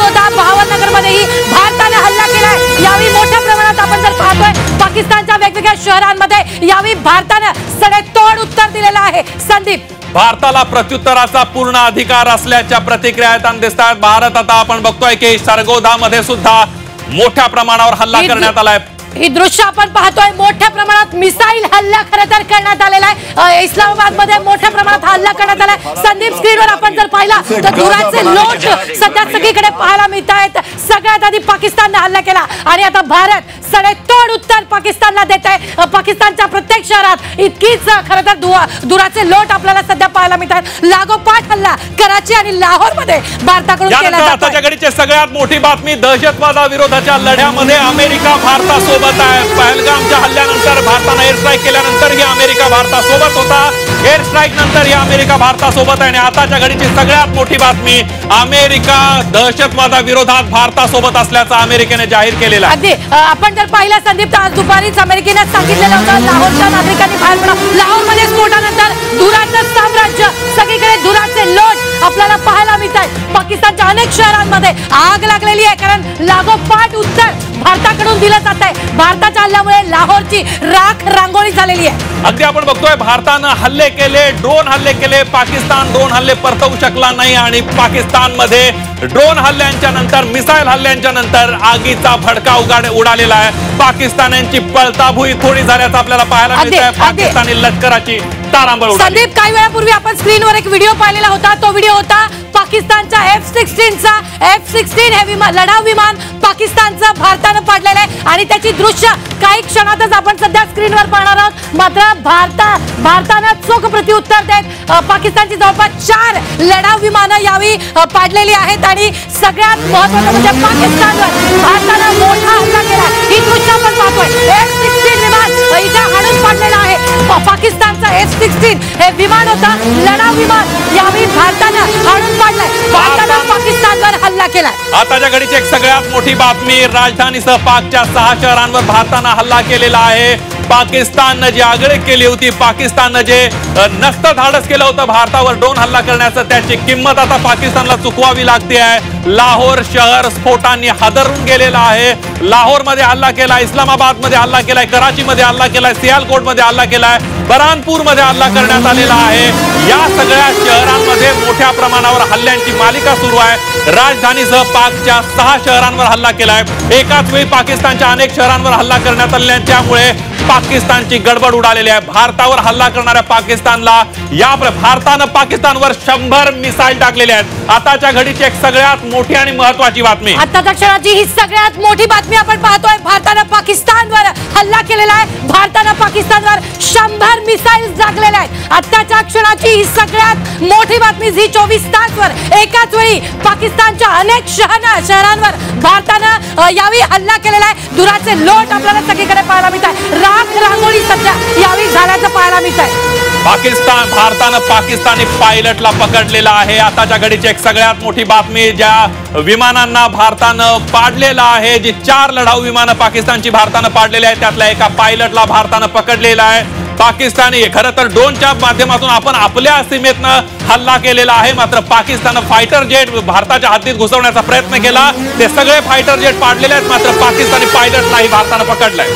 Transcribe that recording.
बडोदा भावनगर मध्येही भारताने हल्ला केलाय। यावेळी मोठ्या प्रमाणात आपण जर पाहतोय पाकिस्तानच्या वेगवेगळ्या शहरांमध्ये यावेळी भारताने सडेतोड उत्तर दिलेलं आहे। संदीप, भारताला प्रत्युत्तराचा पूर्ण अधिकार असल्याच्या प्रतिक्रिया येताना दिसतात। भारत आता आपण बघतोय की सरगोधामध्ये सुद्धा मोठ्या प्रमाणावर हल्ला करण्यात आलाय। ही दृश्य आपण पाहतोय, मोठ्या प्रमाणात मिसाईल हल्ला खरं तर करण्यात आलेला आहे। इस्लामाबाद मध्ये मोठ्या प्रमाणात हल्ला करण्यात आलाय। संदीप, स्क्रीनवर आपण जर पाहिला तर धुराचे लोट सध्या सगळीकडे पाहायला मिळत आहेत। सगळ्यात आधी पाकिस्तानने हल्ला केला आणि आता भारत सडेतोड उत्तर पाकिस्तानला देत आहे। पाकिस्तानच्या प्रत्येक शहरात इतकीच खरं तर धुराचे लोट आपल्याला सध्या पाहायला मिळतात। लागोपाठ हल्ला कराची आणि लाहोर मध्ये भारताकडून केला जातो। आताच्या घडीची सगळ्यात मोठी बातमी, दहशतवादाविरोधाच्या लढ्यामध्ये अमेरिका भारतासोबत आहे। पहलगामच्या हल्ल्यानंतर भारताने एअर स्ट्राईक केल्यानंतर ही अमेरिका भारतासोबत होता। एअर स्ट्राईक नंतर ही अमेरिका भारतासोबत आहे आणि आताच्या घडीची सगळ्यात मोठी बातमी, अमेरिका दहशतवादाविरोधात भारतासोबत असल्याचं अमेरिकेने जाहीर केलेलं आहे। आपण जर पाहिलं संदीप, तर आज दुपारीच अमेरिकेने सांगितलेलं होतं लाहोरच्या नागरिकांनी बाहेर पडा। लाहोरमध्ये स्फोटानंतर धुराचं साम्राज्य, सगळीकडे धुराचे लोट आपल्याला पाहायला मिळत आहे। पाकिस्तानच्या अनेक शहरांमध्ये आग लागलेली आहे, कारण लागोपाठ उत्तर भारताकडून दिलं जात आहे। भारताच्या हल्ल्यामुळे लाहोरची राख रांगोळी झालेली आहे। अगदी आपण बघतोय भारतानं हल्ले केले, ड्रोन हल्ले केले, पाकिस्तान ड्रोन हल्ले परतवू शकला नाही आणि पाकिस्तानमध्ये ड्रोन हल्ल्यांच्या नंतर, मिसाईल हल्ल्यांच्या नंतर आगीचा भडका उडालेला आहे। पाकिस्तान्यांची पळताभुई थोडी झाल्याचं आपल्याला पाहायला मिळतंय। पाकिस्तानी लष्कराची तारांबळ उडाली। संदीप, काही वेळापूर्वी आपण स्क्रीनवर एक व्हिडिओ पाहिलेला होता। तो व्हिडिओ होता पाकिस्तानच्या F-16चा। F-16 हे लढाऊ विमान पाकिस्तानचं भारतानं पाडलेलं आहे आणि त्याची दृश्य काही क्षणातच आपण सध्या स्क्रीनवर पाहणार आहोत। मात्र भारतानं चोख प्रत्युत्तर देत पाकिस्तानची जवळपास 4 लढाऊ विमानं यावेळी पाडलेली आहेत आणि सगळ्यात महत्त्वाचं म्हणजे पाकिस्तानवर भारतानं मोठा हल्ला केला। ही दृश्य आपण पाहतोय, F-16 विमान इथे हाणून पाडलेलं आहे। पाकिस्तानचं F-16 हे विमान होता, लढाऊ विमान, यावेळी भारतानं हाणून पाडलंय। भारतानं पाकिस्तानवर हल्ला केलाय। आताच्या घडीची एक सगळ्यात मोठी बातमी, राजधानीसह पाकच्या 6 शहरांवर भारतानं हल्ला केलेला आहे। पाकिस्ताननं जी आगळीक केली होती, पाकिस्ताननं जे नसतं धाडस केलं होतं भारतावर ड्रोन हल्ला करण्याचं, त्याची किंमत आता पाकिस्तानला चुकवावी लागते आहे। लाहोर शहर स्फोटांनी हादरून गेलेलं आहे। लाहोरमध्ये हल्ला केला, इस्लामाबाद मध्ये हल्ला केलाय, कराची मध्ये हल्ला केलाय, सियालकोट मध्ये हल्ला केलाय, बरानपूर मध्ये हल्ला करण्यात आलेला आहे। या सगळ्या शहरांमध्ये मोठ्या प्रमाणावर हल्ल्यांची मालिका सुरू आहे। राजधानीसह पाकच्या 6 शहरांवर हल्ला केलाय। एकाच वेळी पाकिस्तानच्या अनेक शहरांवर हल्ला करण्यात आल्यामुळे पाकिस्तानची गडबड उडालेली आहे। भारतावर हल्ला करणाऱ्या पाकिस्तानला भारतानं पाकिस्तानवर 100 मिसाईल टाकलेले आहेत। आताच्या घडीची एक सगळ्यात मोठी आणि महत्त्वाची बातमी, आताच्या क्षणाची ही सगळ्यात मोठी बातमी आपण पाहतोय, भारतानं पाकिस्तानवर हल्ला केलेला आहे। भारतानं पाकिस्तानवर 100 मिसाईल टाकलेल्या आहेत। आताच्या क्षणाची ही सगळ्यात मोठी बातमी, झी24 तासवर एकाच वेळी पाकिस्तानच्या अनेक शहरांवर भारतानं यावेळी हल्ला केलेला आहे। धुराचे लोट आपल्याला सगळीकडे पाहायला मिळत आहे। राख रांगोळी सध्या यावेळी झाल्याचं पाहायला मिळत आहे। भारतानं पाकिस्तानी पायलटला पकडलेला आहे। आताच्या घडीची एक सगळ्यात मोठी बातमी, ज्या विमानांना भारतानं पाडलेला आहे, जी 4 लढाऊ विमानं पाकिस्तानची भारतानं पाडलेली आहेत, त्यातल्या एका पायलटला भारतानं पकडलेला आहे। पाकिस्तानी खरं तर ड्रोनच्या माध्यमातून आपण आपल्या सीमेतनं हल्ला केलेला आहे, मात्र पाकिस्ताननं फायटर जेट भारताच्या हद्दीत घुसवण्याचा प्रयत्न केला। ते सगळे फायटर जेट पाडलेले आहेत, मात्र पाकिस्तानी पायलटलाही भारतानं पकडलंय।